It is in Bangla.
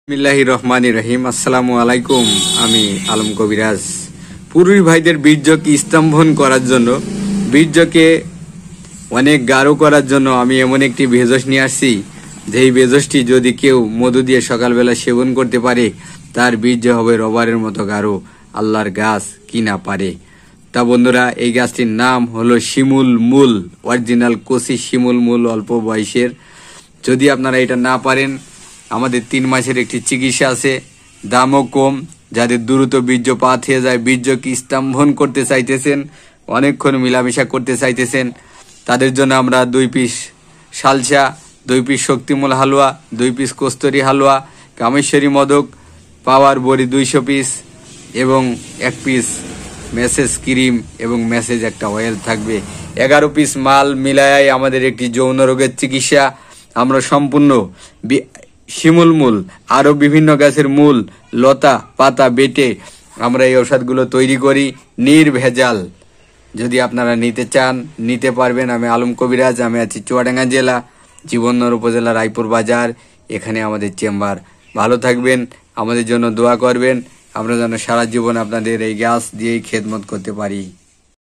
বিসমিল্লাহির রহমানির রহিম। আসসালামু আলাইকুম। আমি আলম কবিরাজ। পুরুষ ভাইদের বীর্যকে স্তম্ভন করার জন্য, বীর্যকে অনেক গাঢ় করার জন্য আমি এমন একটি ভেষজ নিয়ে আসছি, যেই ভেষজটি যদি কেউ মধু দিয়ে সকালবেলা সেবন করতে পারে, তার বীর্য হবে রবারের মতো গাঢ়। আল্লাহর গাছ কি না পারে। তা বন্ধুরা, এই গাছটির নাম হলো শিমুল মূল, অরিজিনাল কচি শিমুল মূল, অল্প বয়সের। যদি আপনারা এটা না পারেন, আমাদের 3 মাসের একটি চিকিৎসা আছে, দামও কম। যাদের দ্রুত বীর্যপাত হয়ে যায়, বীর্যকে স্তম্ভন করতে চাইতেছেন, অনেকক্ষণ মিলামেশা করতে চাইতেছেন, তাদের জন্য আমরা 2 পিস সালসা, 2 পিস শক্তিমূল হালুয়া, 2 পিস কস্তুরি হালুয়া, কামেশ্বরী মদক, পাওয়ার বড়ি 200 পিস এবং 1 পিস মেসেজ ক্রিম এবং মেসেজ একটা অয়েল থাকবে। 11 পিস মাল মিলায় আমাদের একটি যৌন রোগের চিকিৎসা। আমরা সম্পূর্ণ শিমুল মূল, আরো বিভিন্ন গাছের মূল, লতা পাতা বেটে আমরা এই ঔষধগুলো তৈরি করি, নির্ভেজাল। যদি আপনারা নিতে চান, নিতে পারবেন। আমি আলম কবিরাজ। আমি আছি চুয়াডাঙ্গা জেলা, জীবননগর উপজেলা, রায়পুর বাজার। এখানে আমাদের চেম্বার। ভালো থাকবেন, আমাদের জন্য দোয়া করবেন। আমরা যেন সারা জীবন আপনাদের এই গাছ দিয়েই খেদমত করতে পারি।